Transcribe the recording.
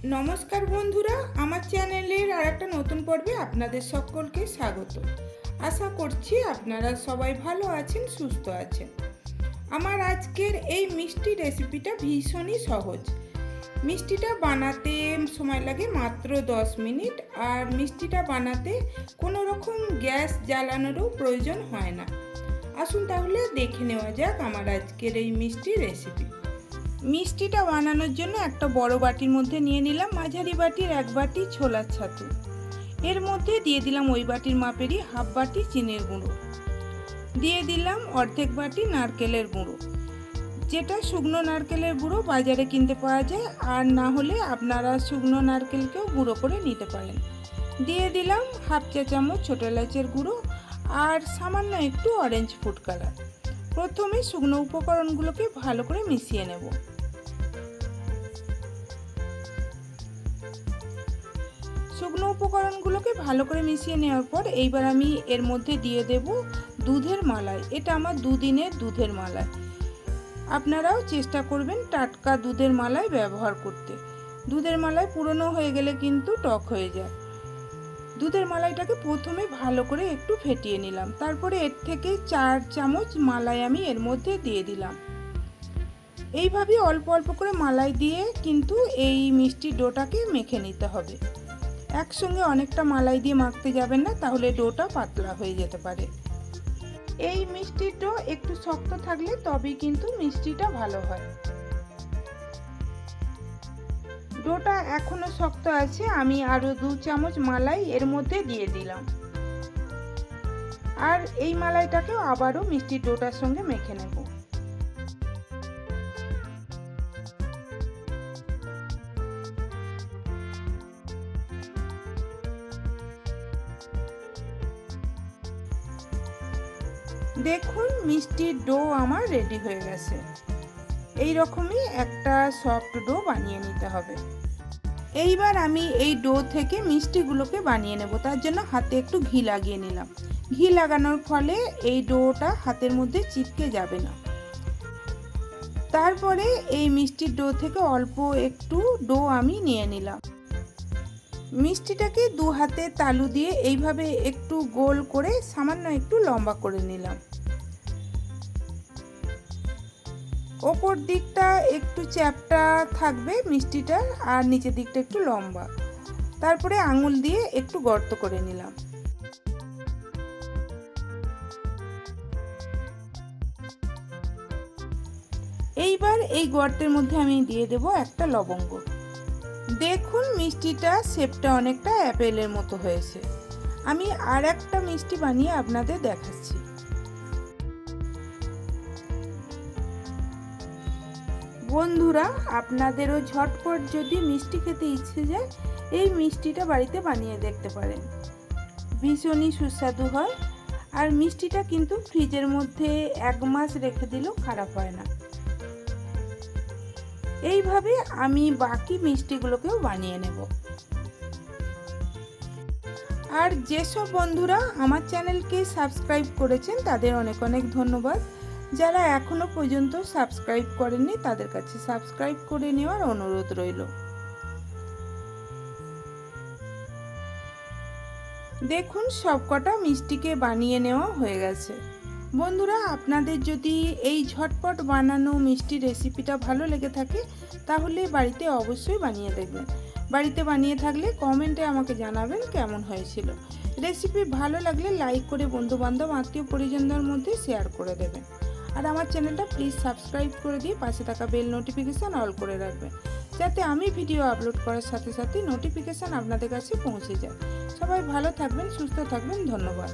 নমস্কার বন্ধুরা, আমার চ্যানেলের আর একটা নতুন পর্বে আপনাদের সকলকে স্বাগত। আশা করছি আপনারা সবাই ভালো আছেন, সুস্থ আছেন। আমার আজকের এই মিষ্টি রেসিপিটা ভীষণই সহজ। মিষ্টিটা বানাতে সময় লাগে মাত্র 10 মিনিট, আর মিষ্টিটা বানাতে কোনো রকম গ্যাস জ্বালানোরও প্রয়োজন হয় না। আসুন তাহলে দেখে নেওয়া যাক আমার আজকের এই মিষ্টি রেসিপি। মিষ্টিটা বানানোর জন্য একটা বড় বাটির মধ্যে নিয়ে নিলাম মাঝারি বাটির 1 বাটি ছোলার ছাতু। এর মধ্যে দিয়ে দিলাম ওই বাটির মাপেরই হাফ বাটি চিনির গুঁড়ো, দিয়ে দিলাম অর্ধেক বাটি নারকেলের গুঁড়ো। যেটা শুকনো নারকেলের গুঁড়ো বাজারে কিনতে পাওয়া যায়, আর না হলে আপনারা শুকনো নারকেলকেও গুঁড়ো করে নিতে পারেন। দিয়ে দিলাম হাফ চা চামচ ছোটো এলাচের গুঁড়ো আর সামান্য একটু অরেঞ্জ ফুড কালার। প্রথমে শুকনো উপকরণগুলোকে ভালো করে মিশিয়ে নেব। শুকনো উপকরণগুলোকে ভালো করে মিশিয়ে নেওয়ার পর এইবার আমি এর মধ্যে দিয়ে দেব দুধের মালাই। এটা আমার দুদিনের দুধের মালাই। আপনারাও চেষ্টা করবেন টাটকা দুধের মালাই ব্যবহার করতে। দুধের মালাই পুরনো হয়ে গেলে কিন্তু টক হয়ে যায়। দুধের মালাইটাকে প্রথমে ভালো করে একটু ফেটিয়ে নিলাম, তারপরে এর থেকে 4 চামচ মালাই আমি এর মধ্যে দিয়ে দিলাম। এইভাবে অল্প অল্প করে মালাই দিয়ে কিন্তু এই মিষ্টির ডোটাকে মেখে নিতে হবে। একসঙ্গে অনেকটা মালাই দিয়ে মাখতে যাবেন না, তাহলে ডোটা পাতলা হয়ে যেতে পারে। এই মিষ্টির ডো একটু শক্ত থাকলে তবেই কিন্তু মিষ্টিটা ভালো হয়। ডোটা এখনো শক্ত আছে, আমি আরো 2 চামচ মালাই এর মধ্যে দিয়ে দিলাম। আর এই মালাইটাকেও আবারও মিষ্টির ডোটার সঙ্গে মেখে নেব। দেখুন মিষ্টির ডো আমার রেডি হয়ে গেছে। এই রকমই একটা সফট ডো বানিয়ে নিতে হবে। এইবার আমি এই ডো থেকে মিষ্টিগুলোকে বানিয়ে নেব। তার জন্য হাতে একটু ঘি লাগিয়ে নিলাম। ঘি লাগানোর ফলে এই ডোটা হাতের মধ্যে চিপকে যাবে না। তারপরে এই মিষ্টির ডো থেকে অল্প একটু ডো আমি নিয়ে নিলাম। মিষ্টিটাকে 2 হাতে তালু দিয়ে এইভাবে একটু গোল করে সামান্য একটু লম্বা করে নিলাম। ওপর দিকটা একটু চ্যাপ্টা থাকবে মিষ্টিটার, আর নিচের দিকটা একটু লম্বা। তারপরে আঙুল দিয়ে একটু গর্ত করে নিলাম। এইবার এই গর্তের মধ্যে আমি দিয়ে দেব একটা লবঙ্গ। দেখুন মিষ্টিটা শেপটা অনেকটা অ্যাপেলের মতো হয়েছে। আমি আর একটা মিষ্টি বানিয়ে আপনাদের দেখাচ্ছি। বন্ধুরা, আপনাদেরও ঝটপট যদি মিষ্টি খেতে ইচ্ছে যায়, এই মিষ্টিটা বাড়িতে বানিয়ে দেখতে পারেন। ভীষণই সুস্বাদু হয়, আর মিষ্টিটা কিন্তু ফ্রিজের মধ্যে 1 মাস রেখে দিলেও খারাপ হয় না। এইভাবে আমি বাকি মিষ্টিগুলোকেও বানিয়ে নেব। আর যেসব বন্ধুরা আমার চ্যানেলকে সাবস্ক্রাইব করেছেন তাদের অনেক অনেক ধন্যবাদ। যারা এখনো পর্যন্ত সাবস্ক্রাইব করেননি তাদের কাছে সাবস্ক্রাইব করে নেওয়ার অনুরোধ রইল। দেখুন সবকটা মিষ্টিকে বানিয়ে নেওয়া হয়ে গেছে। বন্ধুরা, আপনাদের যদি এই ঝটপট বানানো মিষ্টি রেসিপিটা ভালো লেগে থাকে তাহলে বাড়িতে অবশ্যই বানিয়ে দেখবেন। বাড়িতে বানিয়ে থাকলে কমেন্টে আমাকে জানাবেন কেমন হয়েছিল। রেসিপি ভালো লাগলে লাইক করে বন্ধুবান্ধব আত্মীয় পরিজনদের মধ্যে শেয়ার করে দেবেন। আর আমার চ্যানেলটা প্লিজ সাবস্ক্রাইব করে দিয়ে পাশে থাকা বেল নোটিফিকেশান অল করে রাখবেন, যাতে আমি ভিডিও আপলোড করার সাথে সাথে নোটিফিকেশান আপনাদের কাছে পৌঁছে যায়। সবাই ভালো থাকবেন, সুস্থ থাকবেন। ধন্যবাদ।